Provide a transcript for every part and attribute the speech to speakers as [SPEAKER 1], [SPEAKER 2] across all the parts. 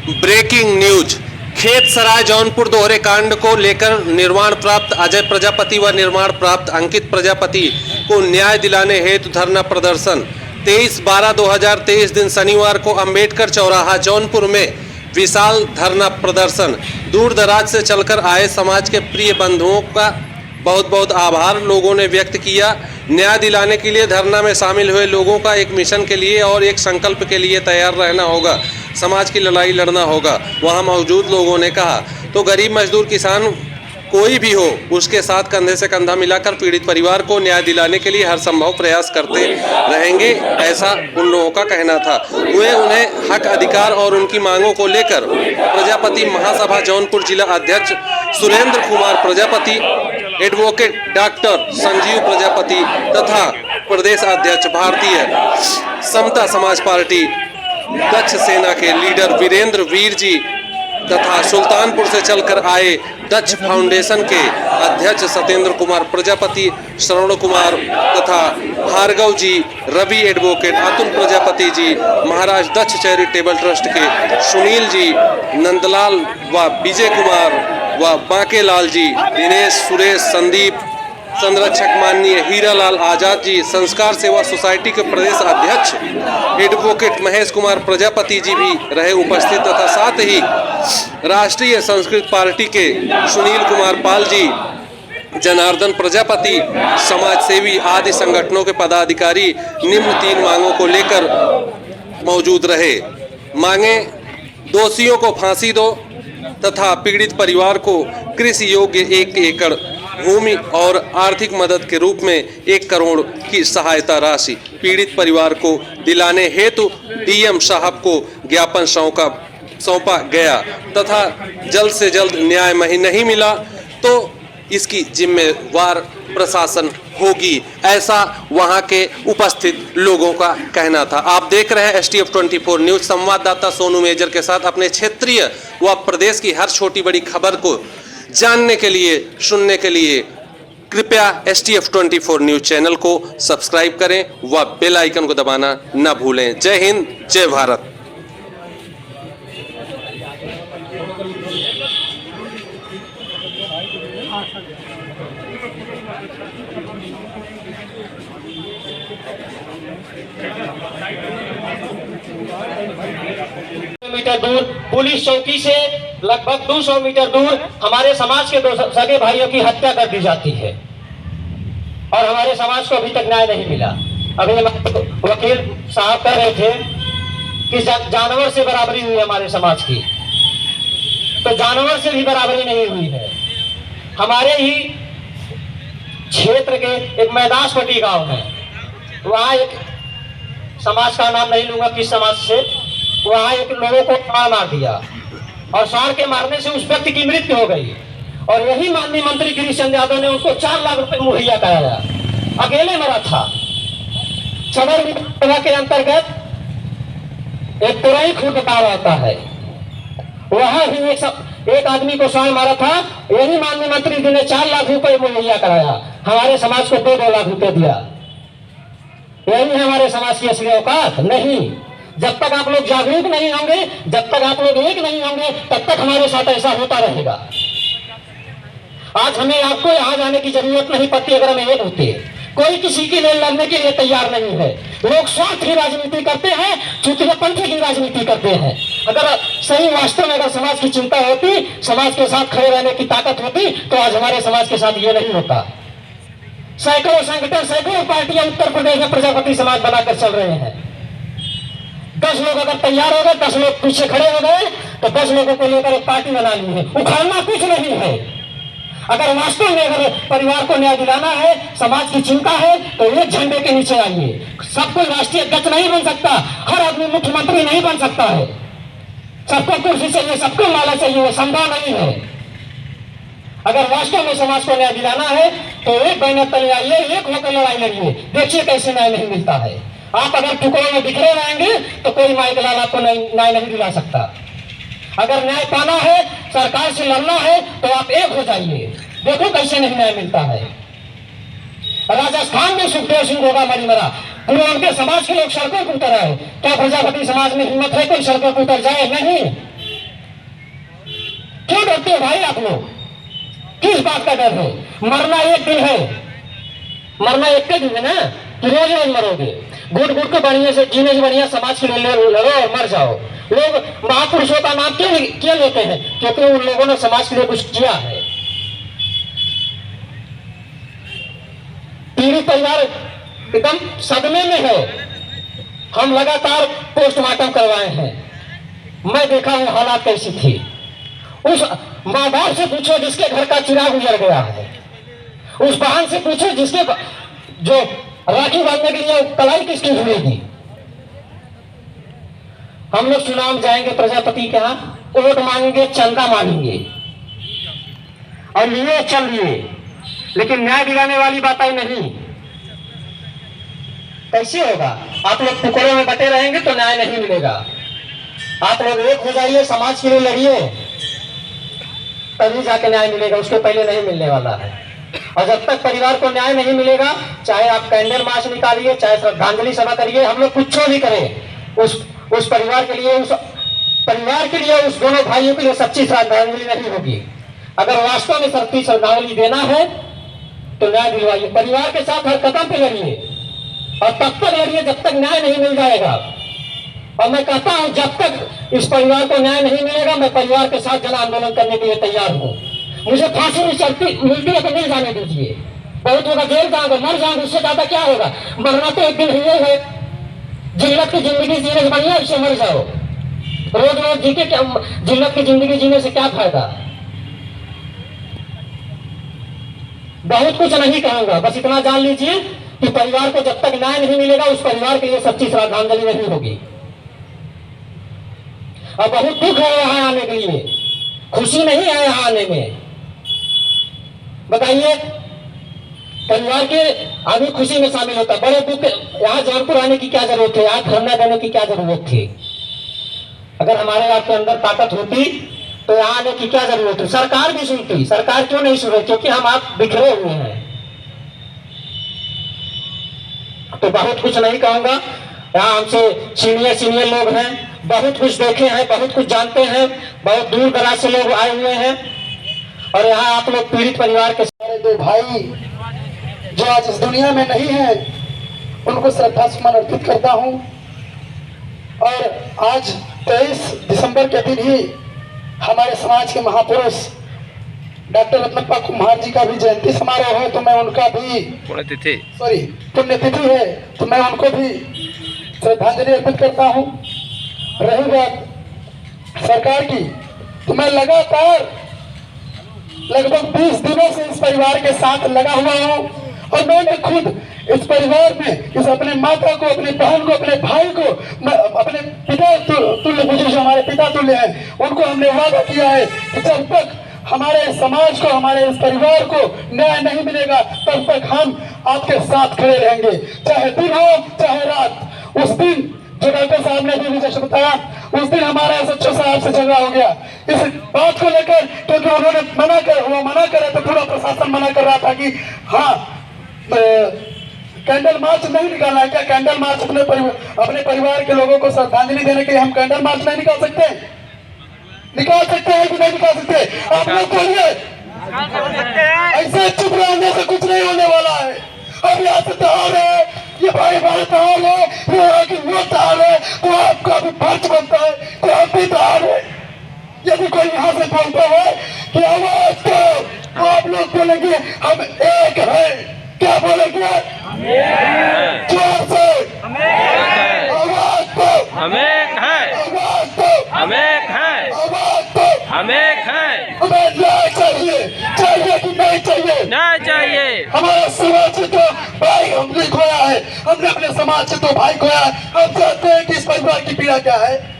[SPEAKER 1] Breaking news. खेत सराय जौनपुर दोहरे कांड को लेकर निर्माण प्राप्त अजय प्रजापति व निर्माण प्राप्त अंकित प्रजापति को न्याय दिलाने हेतु धरना प्रदर्शन 23/12/2023 दिन शनिवार को अंबेडकर चौराहा जौनपुर में विशाल धरना प्रदर्शन। दूर दराज से चलकर आए समाज के प्रिय बंधुओं का बहुत बहुत आभार लोगों ने व्यक्त किया। न्याय दिलाने के लिए धरना में शामिल हुए लोगों का एक मिशन के लिए और एक संकल्प के लिए तैयार रहना होगा, समाज की लड़ाई लड़ना होगा, वहां मौजूद लोगों ने कहा। तो गरीब मजदूर किसान कोई भी हो, उसके साथ कंधे से कंधा मिलाकर पीड़ित परिवार को न्याय दिलाने के लिए हर संभव प्रयास करते रहेंगे, ऐसा उन लोगों का कहना था। वे उन्हें हक अधिकार और उनकी मांगों को लेकर प्रजापति महासभा जौनपुर जिला अध्यक्ष सुरेंद्र कुमार प्रजापति, एडवोकेट डॉक्टर संजीव प्रजापति तथा प्रदेश अध्यक्ष भारतीय समता समाज पार्टी दक्ष सेना के लीडर वीरेंद्र वीर जी तथा सुल्तानपुर से चलकर आए दक्ष फाउंडेशन के अध्यक्ष सत्येंद्र कुमार प्रजापति, श्रवण कुमार तथा भार्गव जी, रवि एडवोकेट अतुल प्रजापति जी, महाराज दक्ष चैरिटेबल ट्रस्ट के सुनील जी, नंदलाल व विजय कुमार व बांकेलाल जी, दिनेश, सुरेश, संदीप, संरक्षक माननीय हीरालाल आजाद जी, संस्कार सेवा सोसाइटी के प्रदेश अध्यक्ष एडवोकेट महेश कुमार प्रजापति जी भी रहे उपस्थित तथा साथ ही राष्ट्रीय संस्कृत पार्टी के सुनील कुमार पाल जी, जनार्दन प्रजापति, समाज सेवी आदि संगठनों के पदाधिकारी निम्न 3 मांगों को लेकर मौजूद रहे। मांगे दोषियों को फांसी दो तथा पीड़ित परिवार को कृषि योग्य 1 एकड़ भूमि और आर्थिक मदद के रूप में 1 करोड़ की सहायता राशि पीड़ित परिवार को दिलाने हेतु डीएम साहब को ज्ञापन सौंपा गया तथा जल्द से जल्द न्याय नहीं मिला तो इसकी जिम्मेवार प्रशासन होगी, ऐसा वहां के उपस्थित लोगों का कहना था। आप देख रहे हैं STF 24 न्यूज। संवाददाता सोनू मेजर के साथ अपने क्षेत्रीय व प्रदेश की हर छोटी बड़ी खबर को जानने के लिए, सुनने के लिए कृपया STF 24 न्यूज चैनल को सब्सक्राइब करें व बेल आइकन को दबाना न भूलें। जय हिंद, जय भारत।
[SPEAKER 2] मीटर दूर पुलिस चौकी से लगभग 200 मीटर दूर हमारे समाज के 2 सगे भाइयों की हत्या कर दी जाती है और हमारे समाज को अभी तक न्याय नहीं मिला। अभी वकील साहब कह रहे थे कि जानवर से बराबरी हुई हमारे समाज की, तो जानवर से भी बराबरी नहीं हुई है। हमारे ही क्षेत्र के एक मैदासपट्टी गांव है, वहां एक समाज का नाम नहीं लूंगा किस समाज से, वहां एक लोगों को फाड़ मार दिया और फाड़ के मारने से उस व्यक्ति की मृत्यु हो गई और यही माननीय मंत्री गिरीश चंद्र यादव ने उनको 4 लाख रुपए मुहैया कराया। अकेले मरा था। सदर विधानसभा के अंतर्गत एक तुरई खुर्द गांव आता है, वहां भी एक आदमी को फाड़ मारा था। यही माननीय मंत्री जी ने 4 लाख रुपए मुहैया कराया, हमारे समाज को 2-2 लाख रुपए दिया। यही है हमारे समाज की असली औकात। नहीं, जब तक आप लोग जागरूक नहीं होंगे, जब तक आप लोग एक नहीं होंगे, तब तक हमारे साथ ऐसा होता रहेगा। आज हमें आपको यहाँ जाने की जरूरत नहीं पड़ती अगर हमें एक होते। कोई किसी के लिए लड़ने के लिए तैयार नहीं है। लोग स्वार्थ की राजनीति करते हैं, चुतियापंथी की राजनीति करते हैं। अगर सही वास्तव में अगर समाज की चिंता होती, समाज के साथ खड़े रहने की ताकत होती, तो आज हमारे समाज के साथ ये नहीं होता। सैकड़ों संगठन, सैकड़ों पार्टियां उत्तर प्रदेश में प्रजापति समाज बनाकर चल रहे हैं। 10 लोग अगर तैयार हो गए, 10 लोग पीछे खड़े हो गए, तो 10 लोगों को लेकर एक पार्टी बना ली है। उखाड़ना कुछ नहीं है। अगर वास्तव में अगर परिवार को न्याय दिलाना है, समाज की चिंता है, तो एक झंडे के नीचे आइए। सब कोई राष्ट्रीय अध्यक्ष नहीं बन सकता, हर आदमी मुख्यमंत्री नहीं बन सकता है। सबको कुर्सी चाहिए, सबको माला चाहिए, वो संभव नहीं है। अगर वास्तव में समाज को न्याय दिलाना है तो एक बैनर तले आइए, एक होकर लड़ाई लड़िए। देखिए कैसे न्याय नहीं मिलता है। आप अगर टुकड़ों में बिखरे रहेंगे तो कोई माई दलाल आपको न्याय नहीं दिला सकता। अगर न्याय पाना है, सरकार से लड़ना है, तो आप एक हो जाइए। देखो कैसे नहीं न्याय मिलता है। राजस्थान में सुखदेव सिंह होगा मरी मरा, पूरे उनके समाज के लोग सड़कों पर उतर आए। क्या प्रजापति समाज में हिम्मत है कोई सड़कों पर उतर जाए? नहीं। क्यों डरते हो भाई आप लोग? किस बात का डर है? मरना एक दिन है, मरना एक के दिन है ना, कि रोज रोज मरोगे? घुट घुट के बढ़िया से जीने से बढ़िया समाज के लिए लड़ो और मर जाओ। लोग महापुरुषों का नाम क्यों लेते हैं? क्योंकि उन लोगों ने समाज के लिए कुछ किया है। पीड़ित परिवार एकदम सदमे में है। हम लगातार पोस्टमार्टम करवाए हैं, मैं देखा हूं हालात कैसी थी। उस माँ बाप से पूछो जिसके घर का चिराग उजड़ गया है, उस बहन से पूछो जिसके जो राखी बांधने के लिए कलाई किसकी झूलेगी। हम लोग चुनाव जाएंगे प्रजापति के यहाँ, वोट मांगेंगे, चंदा मांगेंगे और लिए चल लिए, लेकिन न्याय दिलाने वाली बात आई नहीं। कैसे होगा? आप लोग टुकड़ों में बटे रहेंगे तो न्याय नहीं मिलेगा। आप लोग एक हो जाइए, समाज के लिए लड़िए, तभी जाके न्याय मिलेगा, उसके पहले नहीं मिलने वाला है। और जब तक परिवार को न्याय नहीं मिलेगा, चाहे आप कैंडल मार्च निकालिए, चाहे श्रद्धांजलि सभा करिए, हम लोग कुछ भी करें, उस परिवार के लिए, उस दोनों भाइयों के लिए सच्ची श्रद्धांजलि नहीं होगी। अगर वास्तव में सच्ची श्रद्धांजलि देना है तो न्याय दिलवाइए, परिवार के साथ हर कदम पे लड़िए और तब तक लड़िए जब तक न्याय नहीं मिल जाएगा। और मैं कहता हूं जब तक इस परिवार को न्याय नहीं मिलेगा, मैं परिवार के साथ जन आंदोलन करने के लिए तैयार हूं। मुझे फांसी मिलती है तो मिल जाने दीजिए, बहुत होगा जेल जाऊंगा, मर जाऊंगा, उससे ज्यादा क्या होगा? मरना तो एक दिन ही है। जिल्लत की जिंदगी जीने से बढ़िया उससे मर जाओ। रोज रोज जी के जिल्लत की जिंदगी जीने से क्या फायदा? बहुत कुछ नहीं कहूंगा, बस इतना जान लीजिए कि परिवार को जब तक न्याय नहीं मिलेगा, उस परिवार के लिए सच्ची श्रद्धांजलि नहीं होगी। और बहुत दुख है यहाँ आने के लिए, खुशी नहीं है यहाँ आने में। बताइए, परिवार के आदमी खुशी में शामिल होता है, बड़े दुख। यहाँ जौनपुर आने की क्या जरूरत है? यहाँ धरना देने की क्या जरूरत थी? अगर हमारे आपके अंदर ताकत होती तो यहाँ आने की क्या जरूरत है? सरकार भी सुनती। सरकार क्यों नहीं सुन रही? क्योंकि हम आप बिखरे हुए हैं। तो बहुत कुछ नहीं कहूंगा, यहाँ हमसे सीनियर लोग हैं, बहुत कुछ देखे हैं, बहुत कुछ जानते हैं, बहुत दूर दराज से लोग आए हुए हैं। और यहाँ आप लोग पीड़ित परिवार के
[SPEAKER 3] सारे दो भाई जो आज इस दुनिया में नहीं है, उनको श्रद्धा सुमन अर्पित करता हूँ। और आज 23 दिसंबर के दिन ही हमारे समाज के महापुरुष डॉक्टर रत्नप्पा कुम्हार जी का भी जयंती समारोह है, तो मैं उनका भी पुण्यतिथि है, तो मैं उनको भी श्रद्धांजलि अर्पित करता हूँ। रही बात सरकार की, तो मैं लगातार लगभग 20 दिनों से इस परिवार के साथ लगा हुआ हूँ। और मैंने खुद इस परिवार में इस अपने माता को, अपने बहन को, अपने भाई को, अपने पिता तुल्य, मुझे जो हमारे पिता तुल्य हैं, उनको हमने वादा किया है कि जब तक हमारे समाज को, हमारे इस परिवार को न्याय नहीं मिलेगा, तब तक हम आपके साथ खड़े रहेंगे, चाहे दिन हो चाहे रात। उस दिन जो डॉक्टर साहब ने भी जैसे बताया, उस दिन हमारा SHO साहब से झगड़ा हो गया इस बात को लेकर, क्योंकि उन्होंने मना करे तो पूरा प्रशासन मना कर रहा था कि हाँ कैंडल मार्च नहीं निकालना है। क्या कैंडल मार्च अपने परिवार के लोगों को श्रद्धांजलि देने के लिए हम कैंडल मार्च नहीं निकाल सकते? निकाल सकते हैं कि नहीं निकाल सकते? आप लोग बोलिए। ऐसे चुप रहने से कुछ नहीं होने वाला है। अब यहाँ से त्योहार है, ये भाई भाई त्योहार है, ये यहाँ की वो त्योहार है, तो आपका भी फर्ज बनता है कि आप भी त्योहार है। यदि कोई यहाँ से बोलता है कि आवाज दो, तो आप लोग बोलेंगे हम एक हैं। क्या बोलेंगे? जोर से आवाज दो,
[SPEAKER 4] हम एक हैं,
[SPEAKER 3] आवाज दो,
[SPEAKER 4] हम एक हैं,
[SPEAKER 3] आवाज दो,
[SPEAKER 4] हम एक हैं।
[SPEAKER 3] हमें न्याय चाहिए, चाहिए कि नहीं चाहिए?
[SPEAKER 4] न्याय चाहिए।
[SPEAKER 3] हमारा समाज से तो भाई हमने खोया है, हमने अपने समाज से तो भाई खोया है। हम जानते हैं कि इस परिवार की पीड़ा क्या है।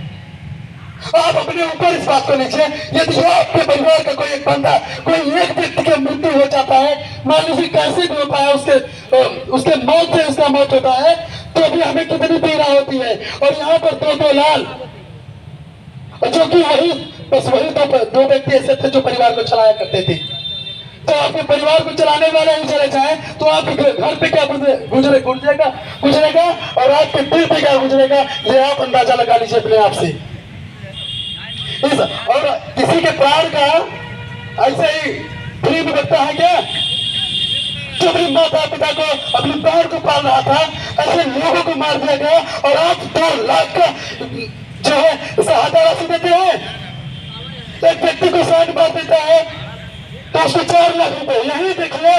[SPEAKER 3] आप अपने ऊपर इस बात को लीजिए। यदि आपके परिवार का कोई एक बंदा, कोई एक व्यक्ति की मृत्यु हो जाता है, मान लीजिए कैसे भी होता है, उसके मौत से उसका मौत होता है, तो भी हमें कितनी पीड़ा होती है। और यहाँ पर दो लाल, जो कि वही दो व्यक्ति ऐसे थे जो परिवार को चलाया करते थे। तो आपके परिवार को चलाने वाले ही चले जाए तो आपके घर पे क्या गुजरेगा और आपके दिल पे क्या गुजरेगा, ये आप अंदाजा लगा लीजिए अपने आप से। और किसी के प्राण का ऐसे ही फ्री में लगता है क्या? जो अपने माता पिता को, अपने प्राण को पाल रहा था, ऐसे लोगों को मार दिया गया और आप 2 लाख का जो है सहायता राशि देते हैं। एक व्यक्ति को 60 बार देता है तो उसको 4 लाख रुपए। यही देखिए,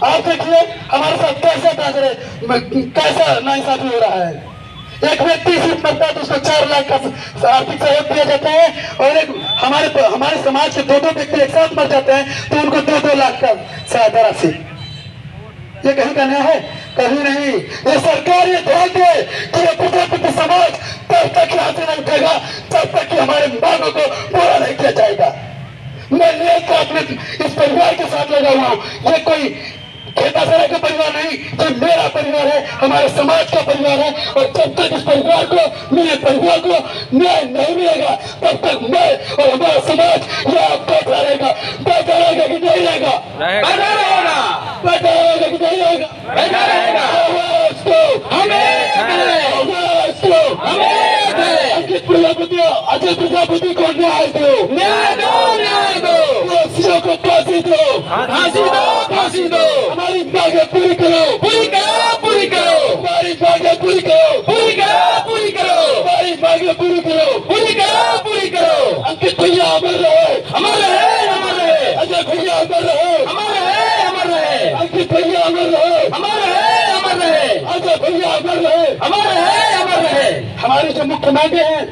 [SPEAKER 3] आप देखिए हमारे साथ कैसा नाइंसाफी हो रहा है। एक व्यक्ति सिर्फ मरता है तो उसको 4 लाख का आर्थिक सहयोग दिया जाता है, और एक हमारे समाज के 2 व्यक्ति एक साथ मर जाते हैं तो उनको 2 लाख का सहायता राशि। ये कहीं का न्याय है? कहीं नहीं। ये सरकार ये ध्यान दे कि ये प्रजापति समाज तब तक यहाँ से नहीं उठेगा जब तक कि हमारे मांगों को पूरा नहीं किया जाएगा। मैं लेकर अपने इस परिवार के साथ लगा हुआ हूँ। ये कोई खेतासरा का परिवार नहीं, ये मेरा परिवार है, हमारे समाज का परिवार है। और जब तक इस परिवार को, मेरे परिवार को न्याय नहीं मिलेगा तब तक मैं और हमारा समाज यहाँ बैठा रहेगा। बैठा रहेगा कि नहीं रहेगा? बैठा रहेगा। बैठा रहेगा कि नहीं रहेगा? बैठा रहेगा। आवाज दो हमें, आवाज दो हमें। अंकित प्रजापति, अजय प्रजापति को न्याय दो, न्याय दो, न्याय दो। दोषियों को फांसी दो, फांसी दो, फांसी दो। हमारी मांगे पूरी करो, पूरी करो, पूरी करो। हमारी मांगे पूरी करो, पूरी करो, पूरी करो। हमारी मांगे पूरी करो, पूरी करो, पूरी करो। अंकित भैया अमर रहे, अमर रहे, अमर रहे। अजय भैया अमर रहे, अमर रहे, अमर रहे। अंकित भैया अमर रहे, अमर रहे, अमर रहे। अजय भैया अमर रहे, अमर रहे, अमर रहे। हमारी जो मुख्य मांगे हैं,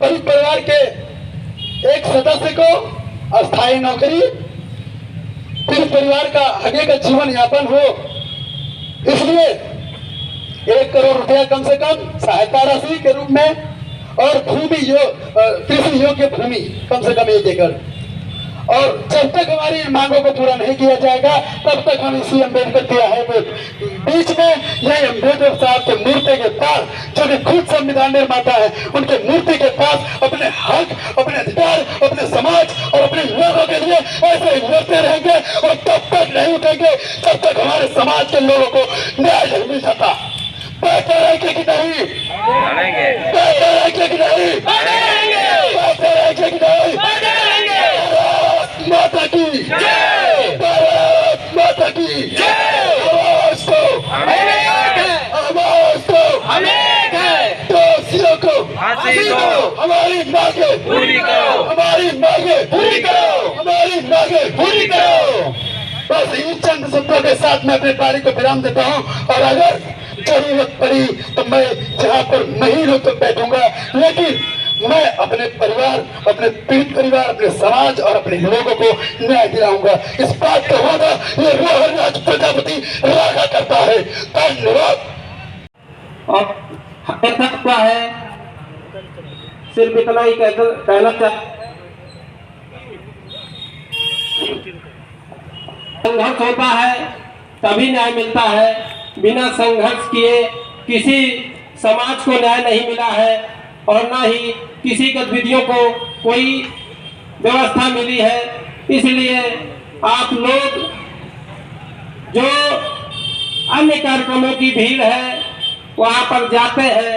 [SPEAKER 3] परिवार के एक सदस्य को अस्थायी नौकरी, फिर परिवार का आगे का जीवन यापन हो, इसलिए 1 करोड़ रुपया कम से कम सहायता राशि के रूप में, और भूमि कृषि योग्य भूमि कम से कम 1 एकड़। और जब तक हमारी मांगों को पूरा नहीं किया जाएगा तब तक हम इसी अम्बेडकर तिराहे के बीच में, यही अम्बेडकर साहब के मूर्ति के पास, जो कि खुद संविधान निर्माता है, उनके मूर्ति के पास अपने हक, अपने अधिकार, अपने समाज और अपने लोगों के लिए ऐसे ही लड़ते रहेंगे। और तब तक नहीं उठेंगे तब तक हमारे समाज के लोगों को न्याय नहीं मिल सकता। बैठे रहेंगे कि नहीं? बैठे रहेंगे कि नहीं? बैठे रहेंगे कि नहीं? माता की जय, भारत माता की जय। आवाज दो हमें, आवाज दो हमें। दोषियों को फांसी दो, हमारी मांगे पूरी करो, हमारी मांगे पूरी करो, हमारी मांगे पूरी करो। बस इन चंद शब्दों के साथ मैं अपनी बारी को विराम देता हूँ। और अगर जरूरत पड़ी तो मैं जहाँ पर नहीं रुक तो बैठूंगा, लेकिन मैं अपने परिवार, अपने पीड़ित परिवार, अपने समाज और अपने लोगों को न्याय दिलाऊंगा। इस बात का वादा ये रोहन राज प्रजापति रखा करता है। धन्यवाद।
[SPEAKER 2] और क्या है, सिर्फ इतना ही कहना चाहता, संघर्ष होता है तभी न्याय मिलता है। बिना संघर्ष किए किसी समाज को न्याय नहीं मिला है, और न ही किसी गतिविधियों को कोई व्यवस्था मिली है। इसलिए आप लोग जो अन्य कार्यक्रमों की भीड़ है वहाँ पर जाते हैं,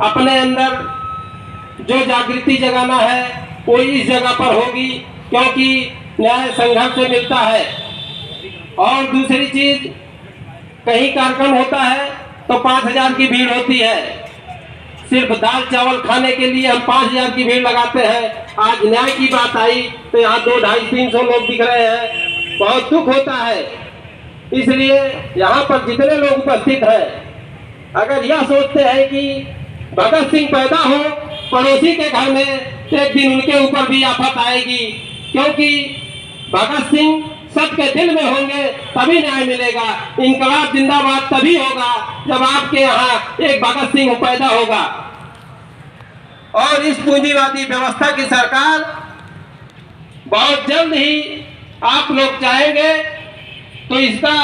[SPEAKER 2] अपने अंदर जो जागृति जगाना है वो इस जगह पर होगी, क्योंकि न्याय संघर्ष से मिलता है। और दूसरी चीज, कहीं कार्यक्रम होता है तो 5000 की भीड़ होती है, सिर्फ दाल चावल खाने के लिए हम 5000 की भीड़ लगाते हैं। आज न्याय की बात आई तो यहाँ 200, 250, 300 लोग दिख रहे हैं, बहुत दुख होता है। इसलिए यहाँ पर जितने लोग उपस्थित हैं, अगर यह सोचते हैं कि भगत सिंह पैदा हो पड़ोसी के घर में, एक दिन उनके ऊपर भी आफत आएगी, क्योंकि भगत सिंह सबके दिल में होंगे तभी न्याय मिलेगा। इनकलाब जिंदाबाद तभी होगा जब आपके यहाँ एक भगत सिंह पैदा होगा। और इस पूंजीवादी व्यवस्था की सरकार बहुत जल्द ही आप लोग चाहेंगे तो इसका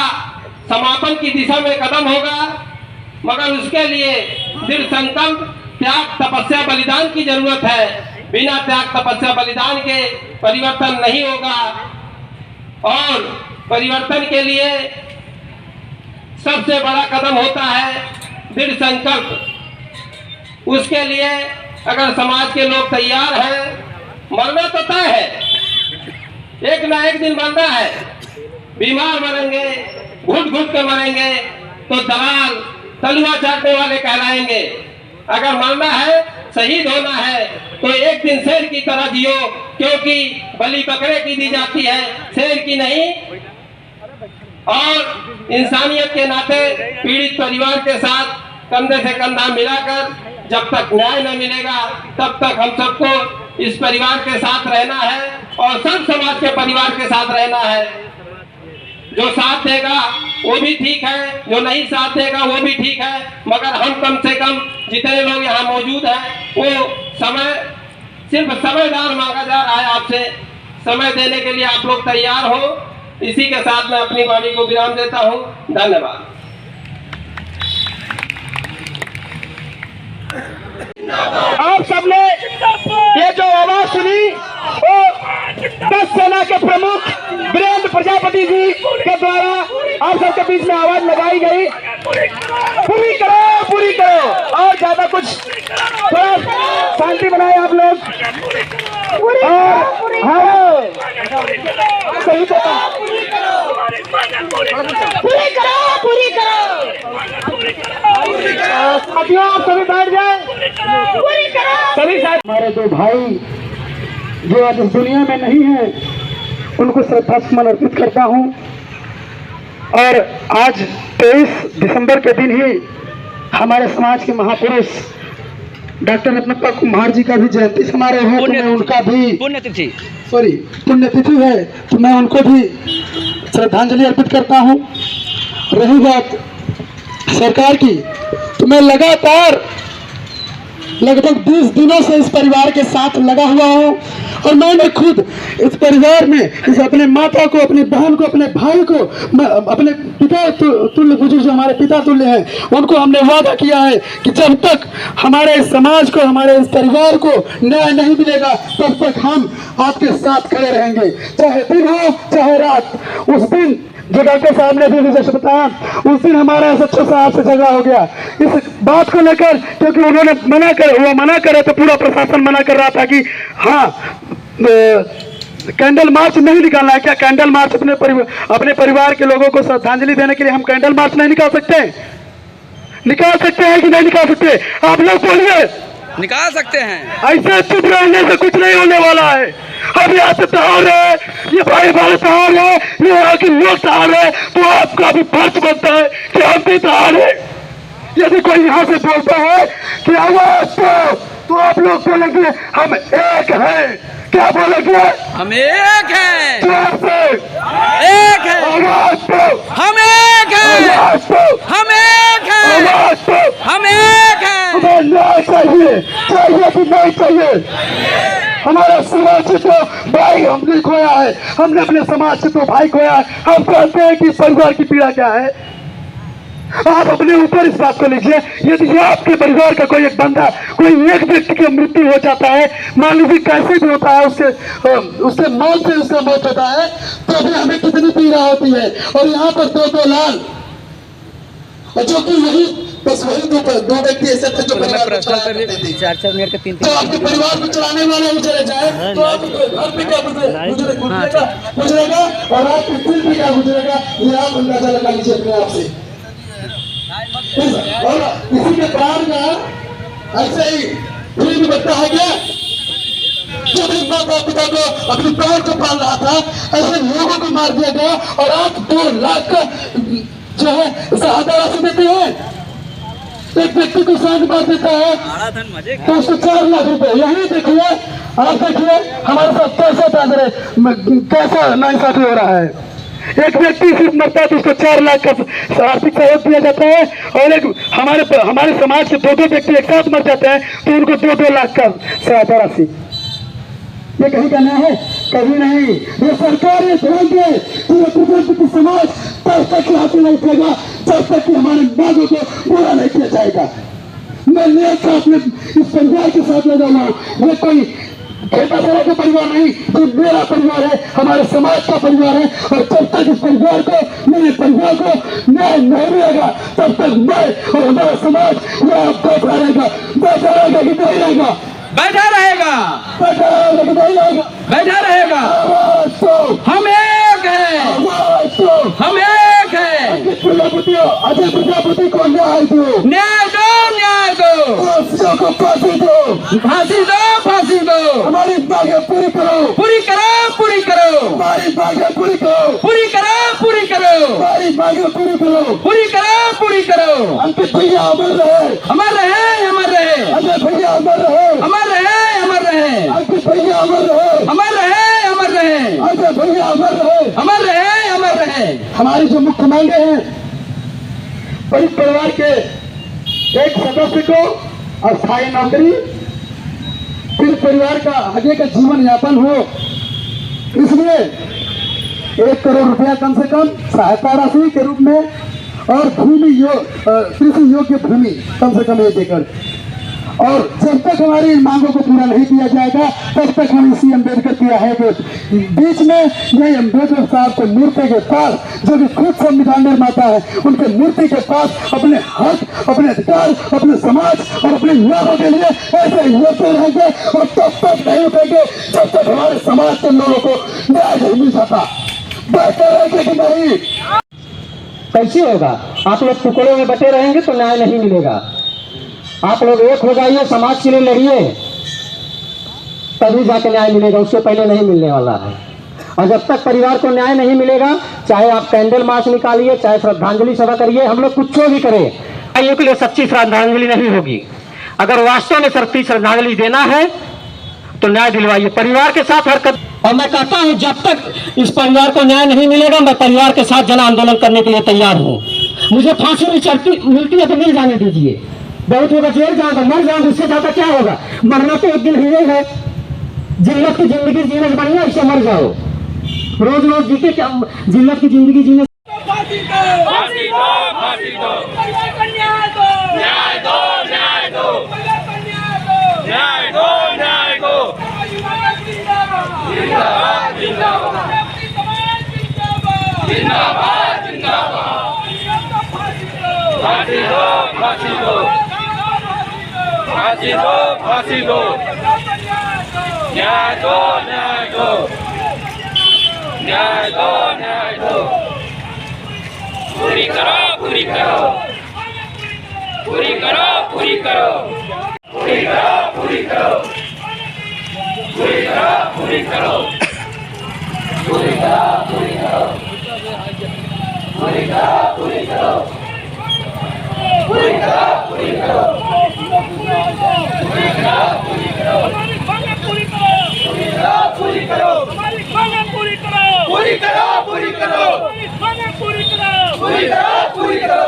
[SPEAKER 2] समापन की दिशा में कदम होगा, मगर उसके लिए दृढ़ संकल्प, त्याग, तपस्या, बलिदान की जरूरत है। बिना त्याग, तपस्या, बलिदान के परिवर्तन नहीं होगा। और परिवर्तन के लिए सबसे बड़ा कदम होता है दृढ़ संकल्प। उसके लिए अगर समाज के लोग तैयार हैं, मरना तो तय है, एक ना एक दिन मरना है, बीमार मरेंगे, घुट घुट के मरेंगे तो दलाल तलवा चाटने वाले कहलाएंगे। अगर मरना है, शहीद होना है तो एक दिन शेर की तरह जियो, क्योंकि बलि बकरे की दी जाती है, शेर की नहीं। और इंसानियत के नाते पीड़ित परिवार के साथ कंधे से कंधा मिलाकर जब तक न्याय न मिलेगा तब तक हम सबको इस परिवार के साथ रहना है और सब समाज के परिवार के साथ रहना है। जो साथ देगा वो भी ठीक है, जो नहीं साथ देगा वो भी ठीक है, मगर हम कम से कम जितने लोग यहाँ मौजूद हैं वो समय, सिर्फ समयदार मांगा जा रहा है आपसे। समय देने के लिए आप लोग तैयार हो। इसी के साथ मैं अपनी वाणी को विराम देता हूँ। धन्यवाद।
[SPEAKER 3] आप सबने ये जो आवाज सुनी वो 10 सेना के प्रमुख वीरेंद्र प्रजापति जी के द्वारा आप सबके बीच में आवाज लगाई गई। पूरी करो और ज्यादा कुछ थोड़ा शांति बनाए आप लोग। सही पूरी करो साथियों, आप सभी बैठ जाए। सभी साथ हमारे दो भाई जो आज इस दुनिया में नहीं है उनको श्रद्धा सुमन अर्पित करता हूं। और आज 23 दिसंबर के दिन ही हमारे समाज के महापुरुष डॉक्टर रत्नप्पा कुम्हार जी का भी जयंती समारोह है, तो मैं उनका भी पुण्यतिथि है, तो मैं उनको भी श्रद्धांजलि अर्पित करता हूं। रही बात सरकार की, तो मैं लगातार लगभग 20 दिनों से इस परिवार के साथ लगा हुआ हूँ और मैंने खुद इस परिवार में इस अपने माता को, अपने बहन को, अपने भाई को, अपने पिता तुल्य बुजुर्ग जो हमारे पिता तुल्य हैं, उनको हमने वादा किया है कि जब तक हमारे समाज को, हमारे इस परिवार को न्याय नहीं मिलेगा तब तक हम आपके साथ खड़े रहेंगे, चाहे दिन हो चाहे रात। उस दिन जो डॉक्टर साहब ने भी जैसे बताया, उस दिन हमारा सच्चो साहब से झगड़ा हो गया इस बात को लेकर, क्योंकि उन्होंने मना करे तो पूरा प्रशासन मना कर रहा था कि हाँ कैंडल मार्च नहीं निकालना है। क्या कैंडल मार्च अपने परिवार के लोगों को श्रद्धांजलि देने के लिए हम कैंडल मार्च नहीं निकाल सकते? निकाल सकते हैं कि नहीं निकाल सकते? आप लोग बोलिए।
[SPEAKER 4] निकाल सकते हैं।
[SPEAKER 3] ऐसे चुप रहने से कुछ नहीं होने वाला है। अब यहाँ से तहार है, ये भाई भाई तहार है, ये यहाँ के लोग तहार है, तो आपका भी फर्ज बनता है कि हम भी तहार है। यदि कोई यहाँ से बोलता है कि आवाज तो आप लोग बोलेंगे हम एक हैं। क्या बोलेंगे?
[SPEAKER 4] हम एक हैं।
[SPEAKER 3] एक है। आवाज दो।
[SPEAKER 4] हम एक हैं।
[SPEAKER 3] आवाज दो।
[SPEAKER 4] हम एक हैं।
[SPEAKER 3] आवाज दो।
[SPEAKER 4] हम एक हैं।
[SPEAKER 3] हमें न्याय चाहिए कि नहीं चाहिए? हमारा समाज से तो भाई हमने खोया है, हमने अपने समाज से तो भाई खोया है। हम जानते हैं कि परिवार की पीड़ा क्या है। आप अपने ऊपर इस बात को लीजिए। यदि आपके परिवार का कोई एक बंदा, कोई एक व्यक्ति की मृत्यु हो जाता है, मान लीजिए कैसे भी होता है, उससे मौत से उसका मौत होता है, तो भी हमें कितनी पीड़ा होती है। और यहाँ पर 2-2 लाख, जो कि वही बस वही दो व्यक्ति ऐसे थे जो परिवार को चलाते थे।
[SPEAKER 4] 4 मिनट का 3
[SPEAKER 3] तो आपके परिवार को चलाने वाले भी चले जाए तो आपके घर पे क्या गुजरेगा और आपके दिल पे क्या गुजरेगा, ये आप अंदाजा लगा लीजिए अपने आप से। और किसी के प्राण का ऐसे ही फ्री में बचता है क्या? जो भी माता पिता को, अपने प्राण को पाल रहा था, ऐसे लोगों को मार दिया गया और आप 2 लाख का जो है सहायता राशि देते हैं। एक व्यक्ति को सांस मार देता है तो उसको 4 लाख रुपए। यही देखिए, आप देखिए हमारे साथ कैसा नाइंसाफी हो रहा है। एक व्यक्ति सिर्फ मरता है तो उसको 4 लाख का आर्थिक सहयोग दिया जाता है, और एक हमारे समाज के 2-2 व्यक्ति एक साथ मर जाते हैं तो उनको 2-2 लाख का सहायता राशि। ये कहीं का न्याय है? कभी नहीं। ये सरकार ये ध्यान दे कि समाज तब तक हाथी नहीं उठेगा जब तक कि हमारे मांगों को पूरा नहीं किया जाएगा। मैं मेरे साथ में इस परिवार के साथ लगा हुआ हूँ। ये कोई खेता बड़ा का परिवार नहीं, ये मेरा परिवार है, हमारे समाज का परिवार है। और जब तक इस परिवार को, मेरे परिवार को न्याय नहीं मिलेगा तब तक मैं और हमारा समाज यहाँ बैठा रहेगा कि नहीं रहेगा।
[SPEAKER 4] बैठा रहेगा, बैठा रहेगा। हम एक हैं, हम एक हैं।
[SPEAKER 3] अजय प्रजापति को न्याय दो,
[SPEAKER 4] न्याय दो, न्याय दो,
[SPEAKER 3] फांसियों को फांसी दो,
[SPEAKER 4] फांसी दो, फांसी दो।
[SPEAKER 3] हमारी मांगे पूरी करो,
[SPEAKER 4] पूरी करो, पूरी करो,
[SPEAKER 3] हमारी मांगे पूरी करो,
[SPEAKER 4] पूरी करो, पूरी करो,
[SPEAKER 3] हमारी मांगे पूरी करो,
[SPEAKER 4] पूरी करो, पूरी करो।
[SPEAKER 3] अंकित भैया अमर रहे,
[SPEAKER 4] अमर रहे, अमर रहे,
[SPEAKER 3] अजय भैया अमर रहे,
[SPEAKER 4] अमर रहे, अमर रहे,
[SPEAKER 3] अंकित भैया अमर रहे,
[SPEAKER 4] अमर रहे, अमर रहे,
[SPEAKER 3] अजय भैया अमर रहे।
[SPEAKER 4] अमर रहे, अमर रहे।
[SPEAKER 3] हमारी जो मुख्य मांगे हैं, पीड़ित परिवार के एक सदस्य को अस्थायी नौकरी, पीड़ित परिवार का आगे का जीवन यापन हो, इसलिए 1 करोड़ रुपया कम से कम सहायता राशि के रूप में, और कृषि योग्य भूमि कम से कम 1 एकड़। और जब तक हमारी इन मांगों को पूरा नहीं किया जाएगा, तब तक हम इसी अम्बेडकर की है कि बीच में यही अम्बेडकर साहब के मूर्ति के पास, जो कि खुद संविधान निर्माता है, उनके मूर्ति के पास अपने हक, अपने अधिकार, अपने समाज और अपने न्यायों के लिए ऐसे ही लड़ते रहेंगे, और तब तक नहीं उठेंगे जब तक हमारे समाज के लोगों को न्याय नहीं मिल जाता। बेहतर है कि नहीं?
[SPEAKER 2] कैसे होगा? आप लोग टुकड़ों में बटे रहेंगे तो न्याय नहीं मिलेगा। आप लोग एक हो जाइए, समाज के लिए लड़िए, तभी जाके न्याय मिलेगा, उससे पहले नहीं मिलने वाला है। और जब तक परिवार को न्याय नहीं मिलेगा, चाहे आप कैंडल मार्च निकालिए, चाहे श्रद्धांजलि सभा करिए, हम लोग कुछ भी करें, भाइयों के लिए सच्ची श्रद्धांजलि नहीं होगी। अगर वास्तव में सच्ची श्रद्धांजलि देना है तो न्याय दिलवाइए, परिवार के साथ हरकत। और मैं कहता हूं, जब तक इस परिवार को न्याय नहीं मिलेगा, मैं परिवार के साथ जन आंदोलन करने के लिए तैयार हूं। मुझे फांसी मिलती है तो मिल जाने दीजिए, बहुत होगा जेल जाऊंगा, मर जाऊंगा, उससे ज्यादा क्या होगा? मरना तो एक दिन ही है। जिल्लत की जिंदगी जीने से बढ़िया इससे मर जाओ। रोज रोज जीते क्या जिल्लत की जिंदगी जीने।
[SPEAKER 5] फांसी दो, फांसी दो, फांसी दो, न्याय दो, न्याय दो, न्याय दो, न्याय दो, न्याय दो। जिंदाबाद, जिंदाबाद, जिंदाबाद, जिंदाबाद। फांसी दो, फांसी दो, फांसी दो, फांसी दो, न्याय दो, न्याय दो, न्याय दो, न्याय दो। पूरी करो, पूरी करो, पूरी करो, पूरी करो, पूरी करो, पूरी करो, पूरी करो, पूरी करो, पूरी करो, पूरी करो, पूरी करो, पूरी करो, पूरी करो, पूरी करो, पूरी करो, पूरी करो, पूरी करो, पूरी करो, हमारी मांगे पूरी करो, पूरी करो, पूरी करो, मांगे पूरी करो, पूरी करो, पूरी करो, हमारी मांगे पूरी करो, पूरी करो, पूरी करो,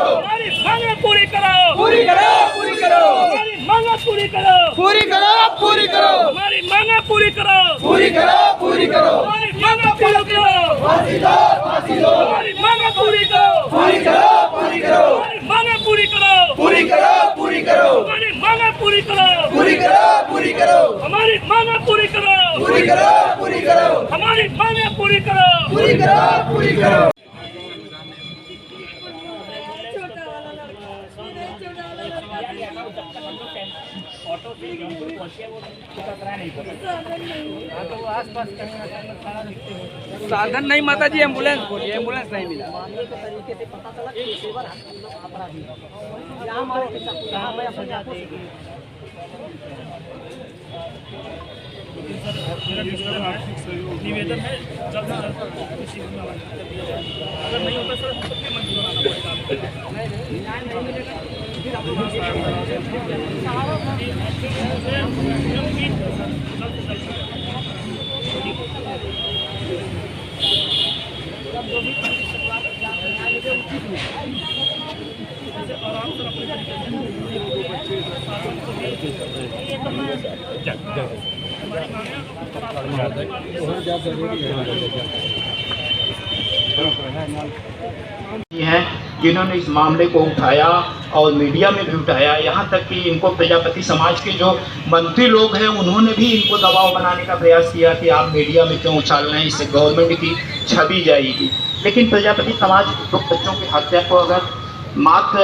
[SPEAKER 5] हमारी मांगे पूरी करो, पूरी करो, पूरी करो, हमारी मांगे पूरी करो, पूरी करो, पूरी करो, हमारी मांगे पूरी करो, फांसी दो, फांसी दो, हमारी मांगे पूरी करो, पूरी करो, पूरी करो, हमारी मांगे पूरी करो, पूरी करो, पूरी करो, हमारी मांगे पूरी करो, पूरी करो, पूरी करो, हमारी मांगे पूरी करो, पूरी करो, पूरी करो, हमारी मांगे पूरी करो, पूरी करो, पूरी करो।
[SPEAKER 4] साधन नहीं माता जी, एम्बुलेंस बोलिए, एम्बुलेंस नहीं मिला।
[SPEAKER 5] निवेदन है जल्द से जल्द अगर नहीं होता सर सबके मंजूर बनाना
[SPEAKER 6] हैं जिन्होंने इस मामले को उठाया और मीडिया में भी उठाया, यहाँ तक कि इनको प्रजापति समाज के जो मंत्री लोग हैं उन्होंने भी इनको दबाव बनाने का प्रयास किया कि आप मीडिया में क्यों उछाल रहे हैं, इससे गवर्नमेंट की छवि जाएगी। लेकिन प्रजापति समाज 2 बच्चों की हत्या को अगर मात्र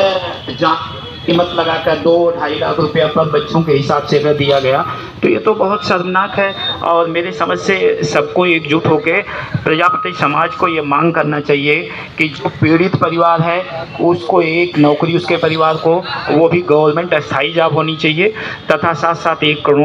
[SPEAKER 6] कीमत लगाकर 2-2.5 लाख रुपया पर बच्चों के हिसाब से अगर दिया गया तो ये तो बहुत शर्मनाक है। और मेरे समझ से सबको एकजुट होकर प्रजापति समाज को ये मांग करना चाहिए कि जो पीड़ित परिवार है उसको एक नौकरी, उसके परिवार को वो भी गवर्नमेंट अस्थायी जॉब होनी चाहिए, तथा साथ साथ 1 करोड़